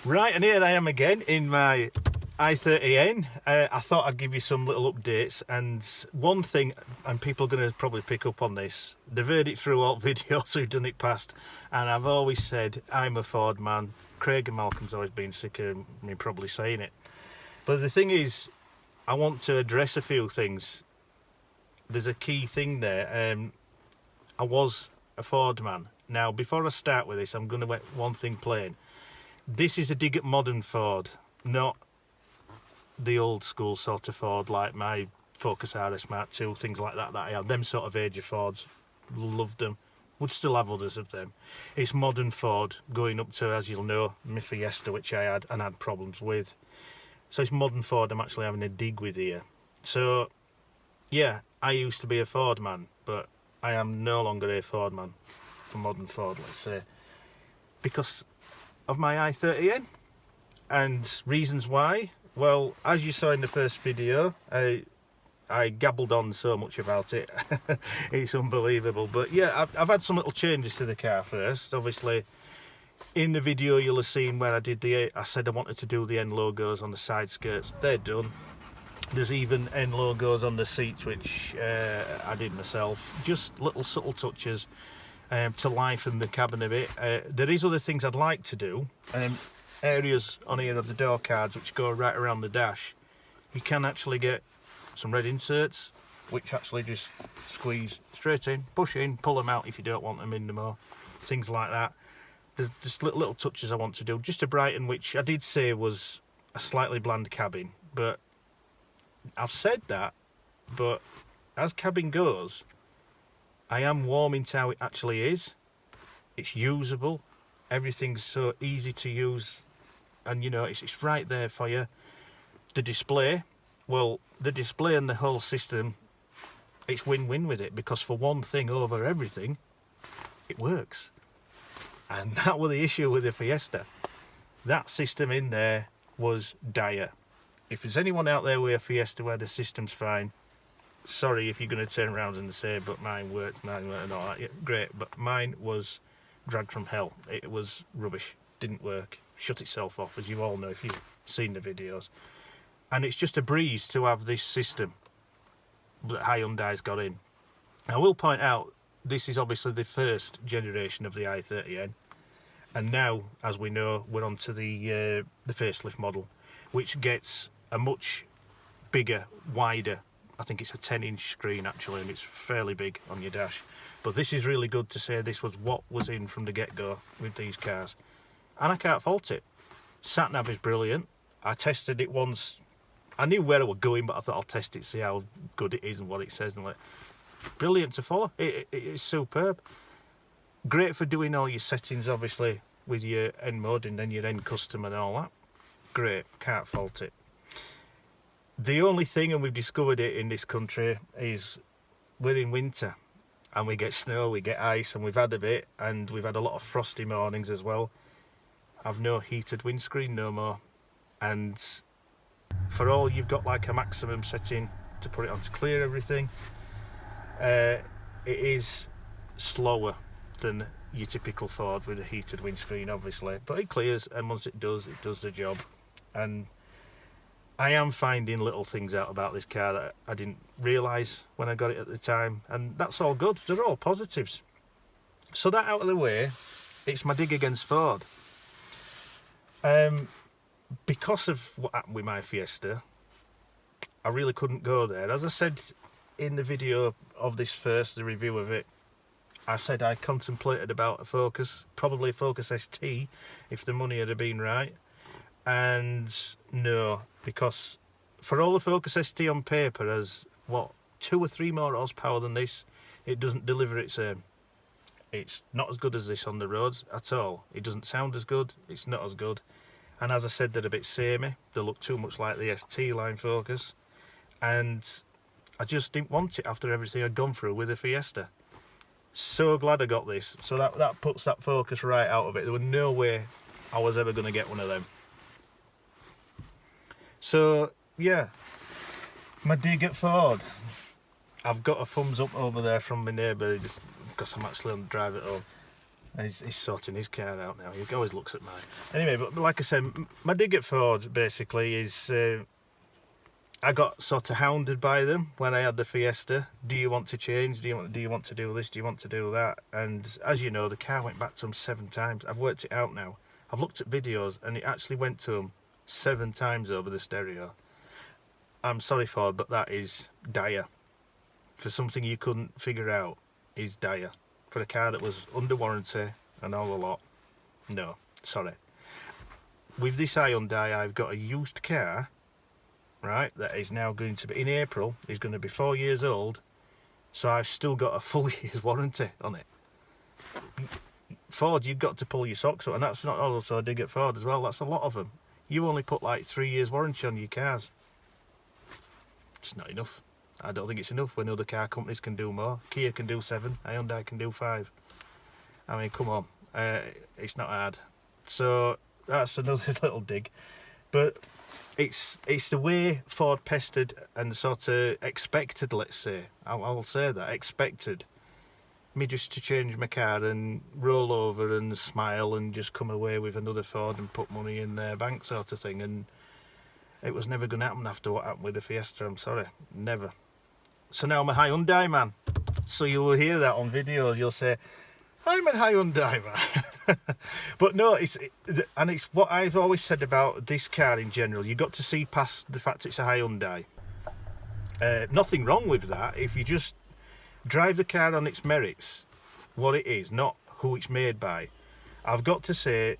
Right, and here I am again in my i30N. I thought I'd give you some little updates, and one thing, and people are going to probably pick up on this, they've heard it through all videos who've done it past, and I've always said I'm a Ford man. Craig and Malcolm's always been sick of me probably saying it. But the thing is, I want to address a few things. There's a key thing there. I was a Ford man. Now, before I start with this, I'm going to make one thing plain. This is a dig at modern Ford, not the old school sort of Ford like my Focus RS Mark II, things like that I had. Them sort of age of Fords, loved them, would still have others of them. It's modern Ford going up to, as you'll know, my Fiesta, which I had and had problems with. So it's modern Ford I'm actually having a dig with here. So yeah, I used to be a Ford man, but I am no longer a Ford man for modern Ford, let's say, because of my i30N. And reasons why, well, as you saw in the first video, I gabbled on so much about it. It's unbelievable. But yeah, I've had some little changes to the car first. Obviously, in the video you'll have seen where I said I wanted to do the N logos on the side skirts. They're done. There's even N logos on the seats, which I did myself. Just little subtle touches to lifen the cabin a bit. There is other things I'd like to do. Areas on here of the door cards which go right around the dash. You can actually get some red inserts, which actually just squeeze straight in, push in, pull them out if you don't want them in no more. Things like that. There's just little touches I want to do, just to brighten, which I did say was a slightly bland cabin. But I've said that, but as cabin goes, I am warming to how it actually is. It's usable. Everything's so easy to use, and you know, it's right there for you. The display, well, the display and the whole system, it's win-win with it, because for one thing over everything, it works. And that was the issue with the Fiesta. That system in there was dire. If there's anyone out there with a Fiesta where the system's fine, sorry if you're going to turn around and say, but mine worked and all that. Yeah, great, but mine was dragged from hell. It was rubbish, didn't work, shut itself off, as you all know if you've seen the videos. And it's just a breeze to have this system that Hyundai's got in. I will point out, this is obviously the first generation of the i30N, and now, as we know, we're on to the facelift model, which gets a much bigger, wider, I think it's a 10-inch screen actually, and it's fairly big on your dash. But this is really good to say this was what was in from the get-go with these cars, and I can't fault it. Sat-nav is brilliant. I tested it once. I knew where I was going, but I thought I'll test it, see how good it is and what it says, and like, brilliant to follow. It is superb. Great for doing all your settings, obviously, with your N mode and then your N custom and all that. Great, can't fault it. The only thing, and we've discovered it in this country, is we're in winter and we get snow, we get ice, and we've had a bit, and we've had a lot of frosty mornings as well. I've no heated windscreen no more, and for all you've got like a maximum setting to put it on to clear everything, it is slower than your typical Ford with a heated windscreen, obviously, but it clears, and once it does the job. And I am finding little things out about this car that I didn't realise when I got it at the time, and that's all good. They're all positives. So that out of the way, it's my dig against Ford. Because of what happened with my Fiesta, I really couldn't go there. As I said in the video of this first, the review of it, I said I contemplated about a Focus, probably a Focus ST, if the money had been right. And no, because for all the Focus ST on paper has, what, 2 or 3 more horsepower than this, it doesn't deliver its aim. It's not as good as this on the roads at all. It doesn't sound as good, it's not as good. And as I said, they're a bit samey. They look too much like the ST line Focus. And I just didn't want it after everything I'd gone through with the Fiesta. So glad I got this. So that puts that Focus right out of it. There was no way I was ever going to get one of them. So yeah, my dig at Ford. I've got a thumbs up over there from my neighbour just because I'm actually on the drive at home. And he's sorting his car out now. He always looks at mine. Anyway, but like I said, my dig at Ford basically is I got sort of hounded by them when I had the Fiesta. Do you want to change? Do you want to do this? Do you want to do that? And as you know, the car went back to them 7 times. I've worked it out now. I've looked at videos and it actually went to them 7 times over the stereo. I'm sorry, Ford, but that is dire. For something you couldn't figure out is dire. For a car that was under warranty and all a lot. No, sorry. With this Hyundai, I've got a used car, right, that is now going to be, in April, is going to be 4 years old, so I've still got a full year's warranty on it. Ford, you've got to pull your socks up, and that's not also a dig at Ford as well, that's a lot of them. You only put like 3 years warranty on your cars. It's not enough. I don't think it's enough when other car companies can do more. Kia can do 7, Hyundai can do 5. I mean, come on, it's not hard. So that's another little dig. But it's the way Ford pestered and sort of expected, let's say. I'll say that, expected me just to change my car and roll over and smile and just come away with another Ford and put money in their bank sort of thing. And it was never going to happen after what happened with the Fiesta, I'm sorry, never. So now I'm a Hyundai man. So you'll hear that on videos. You'll say, I'm a Hyundai man. But no, it's what I've always said about this car in general. You've got to see past the fact it's a Hyundai. Nothing wrong with that. If you just drive the car on its merits, what it is, not who it's made by. I've got to say,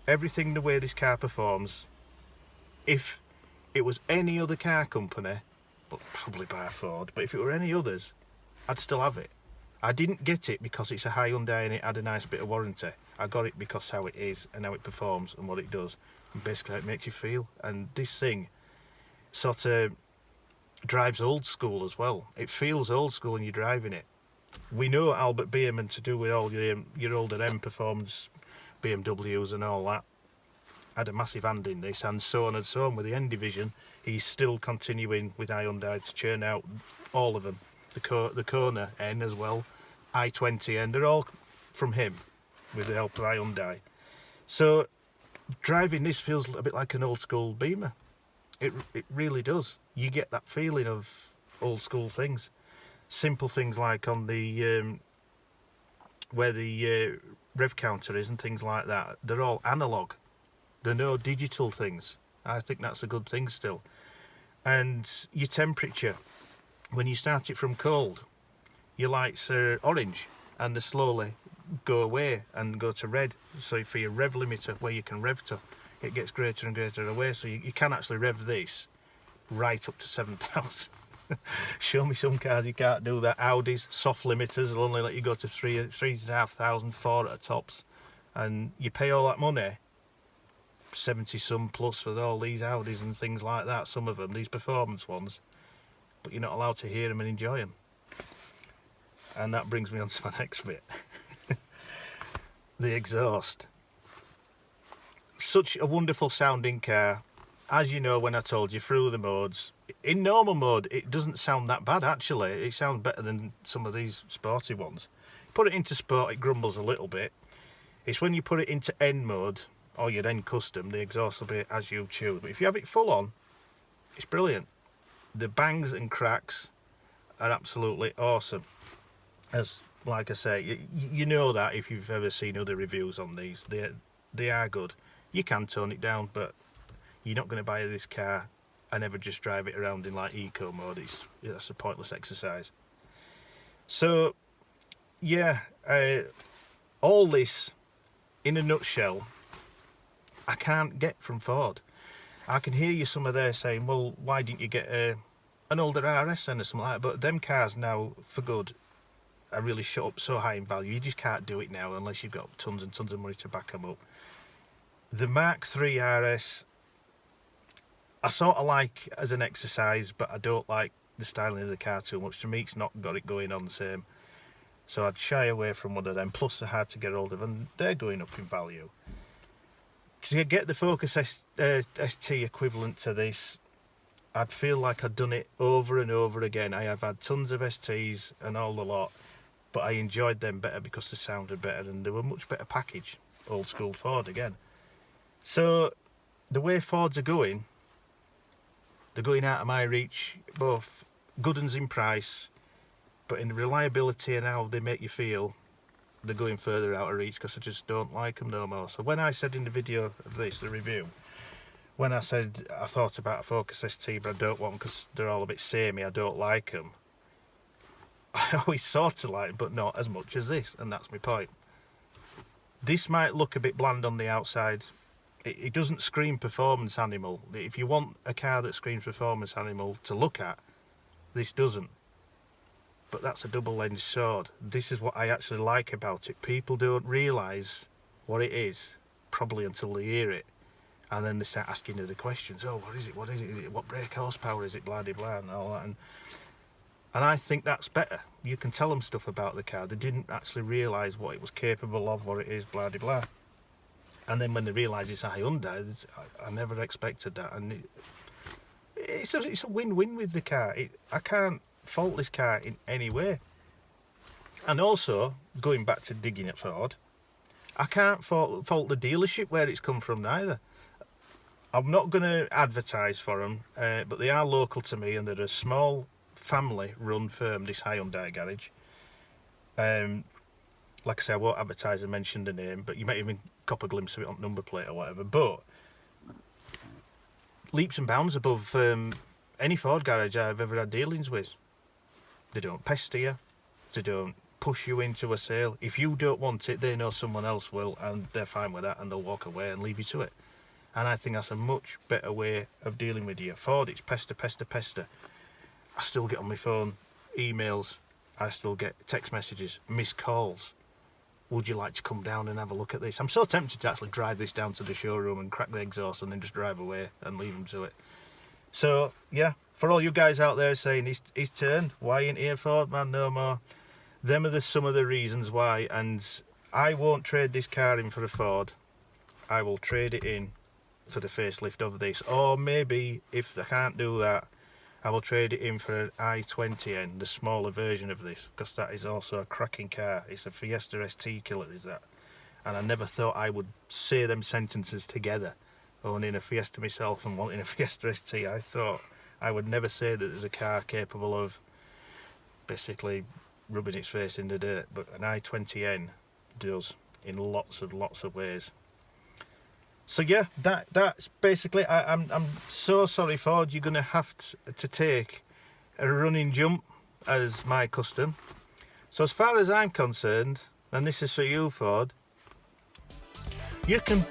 everything the way this car performs, if it was any other car company, but probably by Ford, but if it were any others, I'd still have it. I didn't get it because it's a Hyundai and it had a nice bit of warranty. I got it because how it is and how it performs and what it does, and basically how it makes you feel. And this thing sort of drives old school as well. It feels old school when you're driving it. We know Albert Bierman, to do with all your older M performance BMWs and all that, had a massive hand in this, and so on with the N division. He's still continuing with Hyundai to churn out all of them. The Kona N as well, i20N, they're all from him with the help of Hyundai. So driving this feels a bit like an old school Beamer. It really does. You get that feeling of old school things. Simple things like on the where the rev counter is and things like that, they're all analog. There are no digital things. I think that's a good thing still. And your temperature, when you start it from cold, your lights are orange and they slowly go away and go to red. So for your rev limiter, where you can rev to, it gets greater and greater away. So you can actually rev this right up to 7,000. Show me some cars you can't do that. Audis, soft limiters will only let you go to 3,500, 4 at the tops. And you pay all that money, 70 some plus for all these Audis and things like that, some of them, these performance ones, but you're not allowed to hear them and enjoy them. And that brings me on to my next bit. The exhaust. Such a wonderful sounding car. As you know, when I told you through the modes, in normal mode it doesn't sound that bad actually. It sounds better than some of these sporty ones. Put it into sport, it grumbles a little bit. It's when you put it into N mode or your N custom, the exhaust will be as you choose. But if you have it full on, it's brilliant. The bangs and cracks are absolutely awesome. As like I say, you know that if you've ever seen other reviews on these, they are good. You can tone it down, but you're not going to buy this car and ever just drive it around in like eco mode. That's a pointless exercise. So yeah, all this in a nutshell I can't get from Ford. I can hear you some of there saying, well, why didn't you get an older RS then or something like that? But them cars now for good are really shot up so high in value, you just can't do it now unless you've got tons and tons of money to back them up. The Mark III RS I sort of like as an exercise, but I don't like the styling of the car too much. To me, it's not got it going on the same. So I'd shy away from one of them. Plus, they're hard to get hold of, and they're going up in value. To get the Focus ST equivalent to this, I'd feel like I'd done it over and over again. I have had tons of STs and all the lot, but I enjoyed them better because they sounded better and they were much better package. Old school Ford again. So the way Fords are going, they're going out of my reach, both good uns in price, but in reliability and how they make you feel, they're going further out of reach because I just don't like them no more. So when I said in the video of this, the review, when I said I thought about a Focus ST but I don't want them because they're all a bit samey, I don't like them, I always sort of like them, but not as much as this, and that's my point. This might look a bit bland on the outside. It doesn't scream performance animal. If you want a car that screams performance animal to look at, this doesn't. But that's a double-edged sword. This is what I actually like about it. People don't realise what it is, probably until they hear it. And then they start asking you the questions. Oh, what is it? What is it? What brake horsepower is it? Blah, blah, blah, and all that. And I think that's better. You can tell them stuff about the car. They didn't actually realise what it was capable of, what it is, blah, blah, blah. And then when they realise it's a Hyundai, I never expected that. And it's a win-win with the car. I can't fault this car in any way. And also, going back to digging at Ford, I can't fault the dealership where it's come from neither. I'm not going to advertise for them, but they are local to me and they're a small family-run firm, this Hyundai garage. Like I say, I won't advertise and mention the name, but you might even cop a glimpse of it on number plate or whatever. But leaps and bounds above any Ford garage I've ever had dealings with. They don't pester you. They don't push you into a sale. If you don't want it, they know someone else will, and they're fine with that, and they'll walk away and leave you to it. And I think that's a much better way of dealing with you. Ford, it's pester, pester, pester. I still get on my phone emails. I still get text messages, missed calls. Would you like to come down and have a look at this? I'm so tempted to actually drive this down to the showroom and crack the exhaust and then just drive away and leave them to it. So, yeah, for all you guys out there saying, he's turned, why ain't here Ford, man, no more? Them are some of the reasons why, and I won't trade this car in for a Ford. I will trade it in for the facelift of this, or maybe, if I can't do that, I will trade it in for an i20N, the smaller version of this, because that is also a cracking car. It's a Fiesta ST killer, is that? And I never thought I would say them sentences together, owning a Fiesta myself and wanting a Fiesta ST. I thought I would never say that there's a car capable of basically rubbing its face in the dirt, but an i20N does in lots of ways. So yeah, that's basically. I'm so sorry, Ford. You're gonna have to take a running jump as my custom. So as far as I'm concerned, and this is for you, Ford, you can.